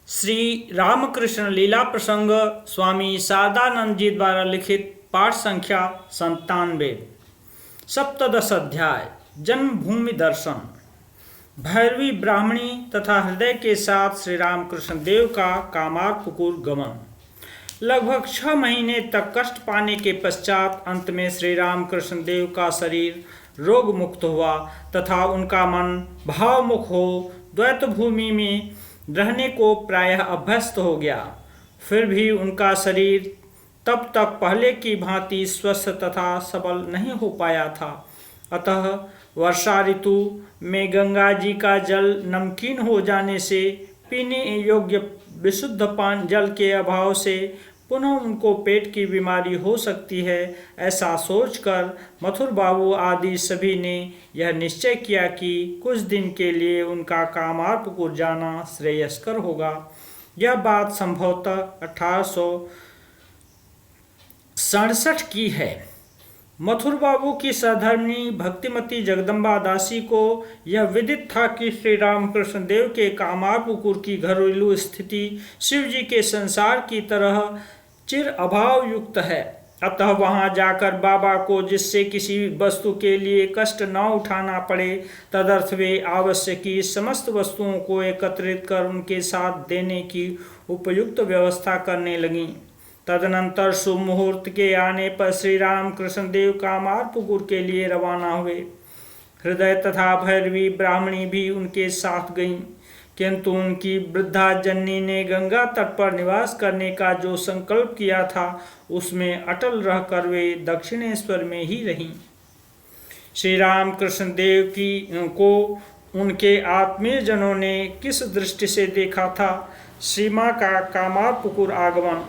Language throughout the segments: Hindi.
श्री रामकृष्ण लीला प्रसंग स्वामी शारदानंद जी द्वारा लिखित पाठ संख्या 97। सप्तदश अध्याय जन्मभूमि दर्शन। भैरवी ब्राह्मणी तथा हृदय के साथ श्री रामकृष्ण देव का कामारपुकुर गमन। लगभग 6 महीने तक कष्ट पाने के पश्चात अंत में श्री रामकृष्ण देव का शरीर रोग मुक्त हुआ तथा उनका मन भावमुख हो द्वैत भूमि में रहने को प्रायः अभ्यस्त हो गया। फिर भी उनका शरीर तब तक पहले की भांति स्वस्थ तथा सबल नहीं हो पाया था। अतः वर्षा ऋतु में गंगा जी का जल नमकीन हो जाने से पीने योग्य विशुद्ध पान जल के अभाव से पुनः उनको पेट की बीमारी हो सकती है, ऐसा सोचकर मथुर बाबू आदि सभी ने यह निश्चय किया कि कुछ दिन के लिए उनका कामारपुकुर जाना श्रेयस्कर होगा। यह बात संभवतः 1867 की है। मथुर बाबू की सहधर्मिणी भक्तिमती जगदम्बा दासी को यह विदित था कि श्री रामकृष्ण देव के कामारपुकुर की घरेलू स्थिति शिव जी के संसार की तरह चिर अभाव युक्त है। अतः वहां जाकर बाबा को जिससे किसी वस्तु के लिए कष्ट न उठाना पड़े तदर्थ वे आवश्यकी समस्त वस्तुओं को एकत्रित कर उनके साथ देने की उपयुक्त व्यवस्था करने लगीं। तदनंतर शुभ मुहूर्त के आने पर श्री रामकृष्ण देव कामारपुकुर के लिए रवाना हुए। हृदय तथा भैरवी ब्राह्मणी भी उनके साथ गईं, किंतु उनकी वृद्धा जननी ने गंगा तट पर निवास करने का जो संकल्प किया था उसमें अटल रहकर वे दक्षिणेश्वर में ही रहीं। श्री रामकृष्ण देव को उनके आत्मीय जनों ने किस दृष्टि से देखा था। सीमा का कामारपुकुर आगमन।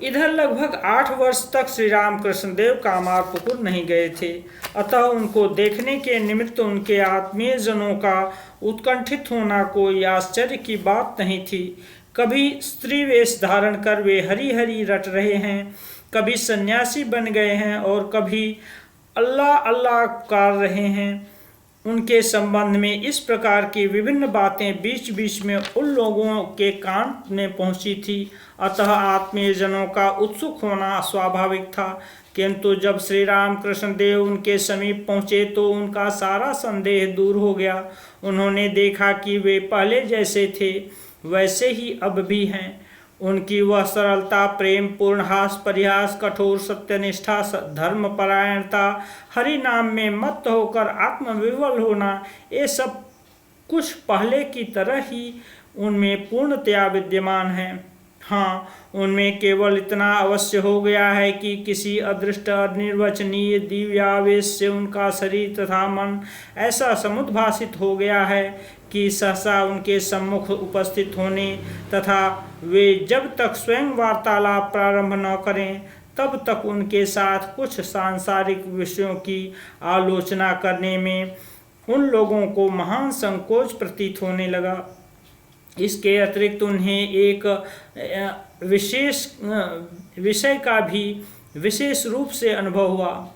इधर लगभग 8 वर्ष तक श्री रामकृष्ण देव कामारपुकुर नहीं गए थे। अतः उनको देखने के निमित्त उनके आत्मीय जनों का उत्कंठित होना कोई आश्चर्य की बात नहीं थी। कभी स्त्री वेश धारण कर वे हरी हरी रट रहे हैं, कभी सन्यासी बन गए हैं और कभी अल्लाह अल्लाह पुकार रहे हैं। उनके संबंध में इस प्रकार की विभिन्न बातें बीच बीच में उन लोगों के कान में पहुंची थी। अतः आत्मीय जनों का उत्सुक होना स्वाभाविक था, किंतु जब श्री रामकृष्ण देव उनके समीप पहुंचे तो उनका सारा संदेह दूर हो गया। उन्होंने देखा कि वे पहले जैसे थे वैसे ही अब भी हैं। उनकी वह सरलता, प्रेम पूर्ण हास परिहास, कठोर सत्यनिष्ठा, धर्मपरायणता, हरि नाम में मत्त होकर आत्मविवल होना, ये सब कुछ पहले की तरह ही उनमें पूर्णतया विद्यमान है। हाँ, उनमें केवल इतना अवश्य हो गया है कि किसी अदृष्ट अनिर्वचनीय दिव्यावेश से उनका शरीर तथा मन ऐसा समुद्भासित हो गया है कि सहसा उनके सम्मुख उपस्थित होने तथा वे जब तक स्वयं वार्तालाप प्रारंभ न करें तब तक उनके साथ कुछ सांसारिक विषयों की आलोचना करने में उन लोगों को महान संकोच प्रतीत होने लगा। इसके अतिरिक्त उन्हें एक विशेष विषय का भी विशेष रूप से अनुभव हुआ।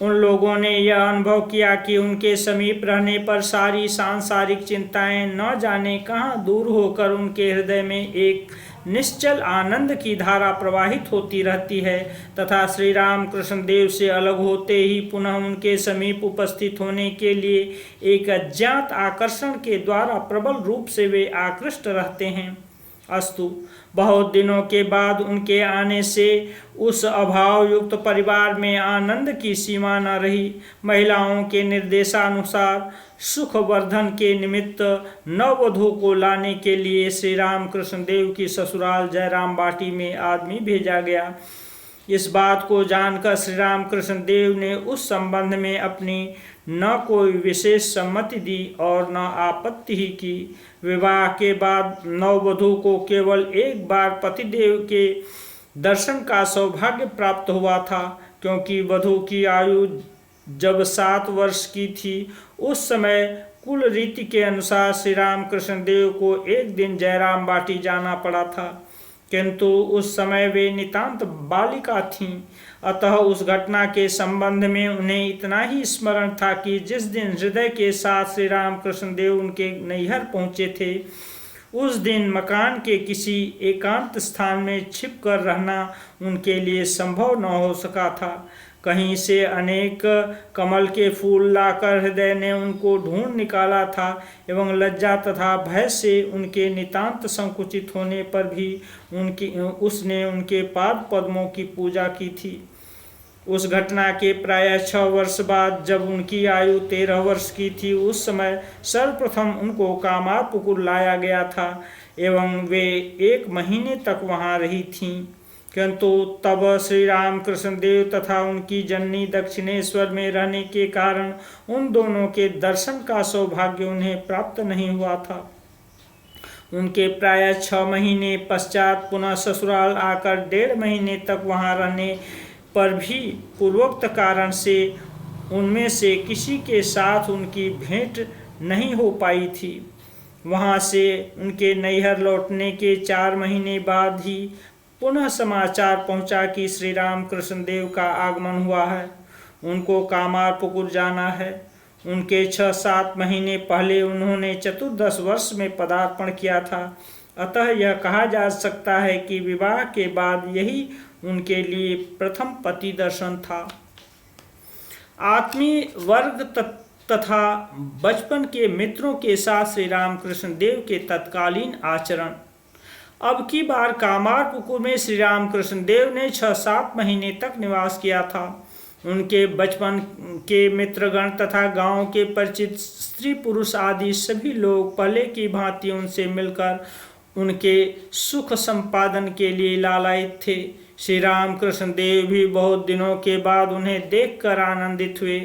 उन लोगों ने यह अनुभव किया कि उनके समीप रहने पर सारी सांसारिक चिंताएं न जाने कहाँ दूर होकर उनके हृदय में एक निश्चल आनंद की धारा प्रवाहित होती रहती है तथा श्री रामकृष्ण देव से अलग होते ही पुनः उनके समीप उपस्थित होने के लिए एक अज्ञात आकर्षण के द्वारा प्रबल रूप से वे आकृष्ट रहते हैं। अस्तु, बहुत दिनों के बाद उनके आने से उस अभाव युक्त परिवार में आनंद की सीमा न रही। महिलाओं के निर्देशानुसार सुखवर्धन के निमित्त नववधू को लाने के लिए श्री रामकृष्ण देव की ससुराल जयराम बाटी में आदमी भेजा गया। इस बात को जानकर श्री रामकृष्ण देव ने उस संबंध में अपनी न कोई विशेष सम्मति दी और न आपत्ति ही की। विवाह के बाद नववधू को केवल एक बार पतिदेव के दर्शन का सौभाग्य प्राप्त हुआ था, क्योंकि वधू की आयु जब 7 वर्ष की थी उस समय कुल रीति के अनुसार श्री रामकृष्ण देव को एक दिन जयराम बाटी जाना पड़ा था, किंतु उस समय वे नितांत बालिका थीं। अतः उस घटना के संबंध में उन्हें इतना ही स्मरण था कि जिस दिन हृदय के साथ श्री रामकृष्ण देव उनके नैहर पहुँचे थे उस दिन मकान के किसी एकांत स्थान में छिप कर रहना उनके लिए संभव न हो सका था। कहीं से अनेक कमल के फूल लाकर हृदय ने उनको ढूंढ निकाला था एवं लज्जा तथा भय से उनके नितांत संकुचित होने पर भी उसने उनके पाद पद्मों की पूजा की थी। उस घटना के प्राय 6 वर्ष बाद जब उनकी आयु 13 वर्ष की थी, उस समय सर्वप्रथम उनको कामारपुकुर लाया गया था एवं वे 1 महीने तक वहाँ रही थीं। किंतु तब श्री राम कृष्ण देव तथा उनकी जननी दक्षिणेश्वर में रहने के कारण उन दोनों के दर्शन का सौभाग्य उन्हें प्राप्त नहीं हुआ था। उनके प्राय 6 महीने पश्चात पुनः ससुराल आकर 1.5 महीने तक वहाँ रहने पर भी पूर्वोक्त कारण से उनमें से किसी के साथ उनकी भेंट नहीं हो पाई थी। वहाँ से उनके नैहर लौटने के 4 महीने बाद ही पुनः समाचार पहुँचा कि श्री राम कृष्ण देव का आगमन हुआ है, उनको कामारपुकुर जाना है। उनके 6-7 महीने पहले उन्होंने 14 वर्ष में पदार्पण किया था। अतः यह कहा जा सकता है कि विवाह के बाद यही उनके लिए प्रथम पति दर्शन था। आत्मीय वर्ग तथा बचपन के मित्रों के साथ श्री रामकृष्ण देव के तत्कालीन आचरण। अब की बार कामारपुकुर में श्री रामकृष्ण देव ने 6-7 महीने तक निवास किया था। उनके बचपन के मित्रगण तथा गांव के परिचित स्त्री पुरुष आदि सभी लोग पहले की भांति उनसे मिलकर उनके सुख संपादन के लिए लालायित थे। श्री रामकृष्ण देव भी बहुत दिनों के बाद उन्हें देखकर आनंदित हुए।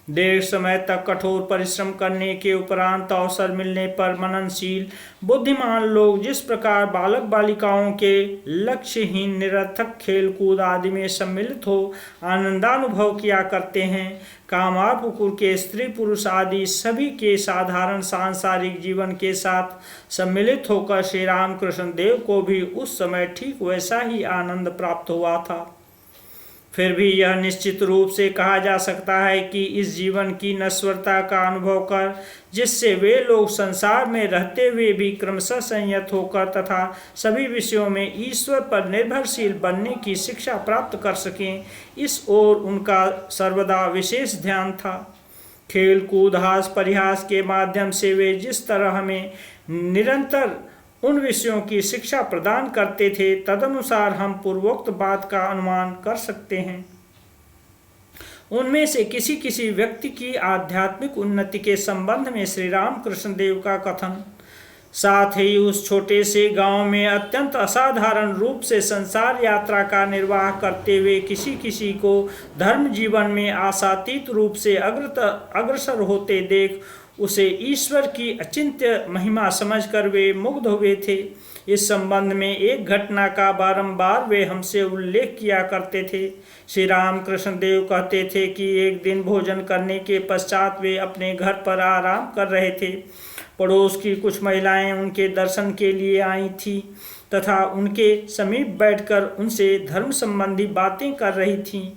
देर समय तक कठोर परिश्रम करने के उपरांत अवसर मिलने पर मननशील बुद्धिमान लोग जिस प्रकार बालक बालिकाओं के लक्ष्यहीन निरर्थक खेल कूद आदि में सम्मिलित हो आनंदानुभव किया करते हैं, कामारपुकुर के स्त्री पुरुष आदि सभी के साधारण सांसारिक जीवन के साथ सम्मिलित होकर श्री रामकृष्ण देव को भी उस समय ठीक वैसा ही आनंद प्राप्त हुआ था। फिर भी यह निश्चित रूप से कहा जा सकता है कि इस जीवन की नश्वरता का अनुभव कर जिससे वे लोग संसार में रहते हुए भी क्रमशः संयत होकर तथा सभी विषयों में ईश्वर पर निर्भरशील बनने की शिक्षा प्राप्त कर सकें, इस ओर उनका सर्वदा विशेष ध्यान था। खेल कूद हास परिहास के माध्यम से वे जिस तरह हमें निरंतर उन विषयों की शिक्षा प्रदान करते थे, तदनुसार हम पूर्वोक्त बात का अनुमान कर सकते हैं। उनमें से किसी किसी व्यक्ति की आध्यात्मिक उन्नति के संबंध में श्री रामकृष्ण देव का कथन, साथ ही उस छोटे से गांव में अत्यंत असाधारण रूप से संसार यात्रा का निर्वाह करते हुए किसी किसी को धर्म जीवन में आशातीत रूप से अग्रसर होते देख उसे ईश्वर की अचिंत्य महिमा समझकर वे मुग्ध हुए थे। इस संबंध में एक घटना का बारंबार वे हमसे उल्लेख किया करते थे। श्री रामकृष्ण देव कहते थे कि एक दिन भोजन करने के पश्चात वे अपने घर पर आराम कर रहे थे। पड़ोस की कुछ महिलाएं उनके दर्शन के लिए आई थीं तथा उनके समीप बैठकर उनसे धर्म संबंधी बातें कर रही थीं।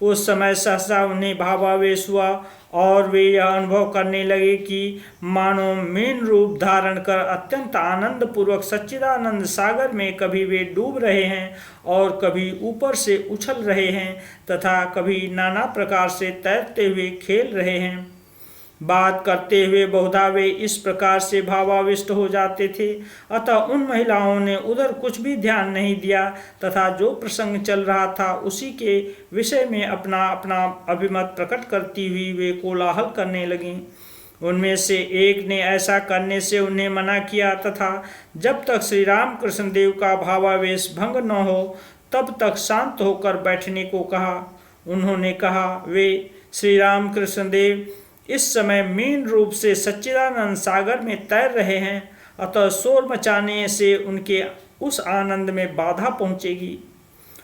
उस समय सहसा उन्हें भावावेश हुआ और वे यह अनुभव करने लगे कि मानो मीन रूप धारण कर अत्यंत आनंद पूर्वक सच्चिदानंद सागर में कभी वे डूब रहे हैं और कभी ऊपर से उछल रहे हैं तथा कभी नाना प्रकार से तैरते हुए खेल रहे हैं। बात करते हुए बहुधा वे इस प्रकार से भावाविष्ट हो जाते थे। अतः उन महिलाओं ने उधर कुछ भी ध्यान नहीं दिया तथा जो प्रसंग चल रहा था उसी के विषय में अपना अपना अभिमत प्रकट करती हुई वे कोलाहल करने लगीं। उनमें से एक ने ऐसा करने से उन्हें मना किया तथा जब तक श्री रामकृष्ण देव का भावावेश भंग न हो तब तक शांत होकर बैठने को कहा। उन्होंने कहा, वे श्री रामकृष्ण देव इस समय मीन रूप से सच्चिदानंद सागर में तैर रहे हैं, अतः शोर मचाने से उनके उस आनंद में बाधा पहुंचेगी।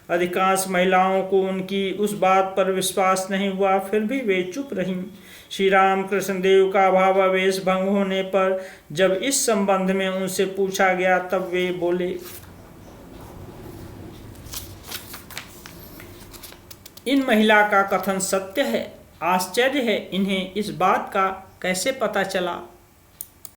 अधिकांश महिलाओं को उनकी उस बात पर विश्वास नहीं हुआ, फिर भी वे चुप रहीं। श्री रामकृष्ण देव का भावावेश भंग होने पर जब इस संबंध में उनसे पूछा गया तब वे बोले, इन महिला का कथन सत्य है। आश्चर्य है इन्हें इस बात का कैसे पता चला।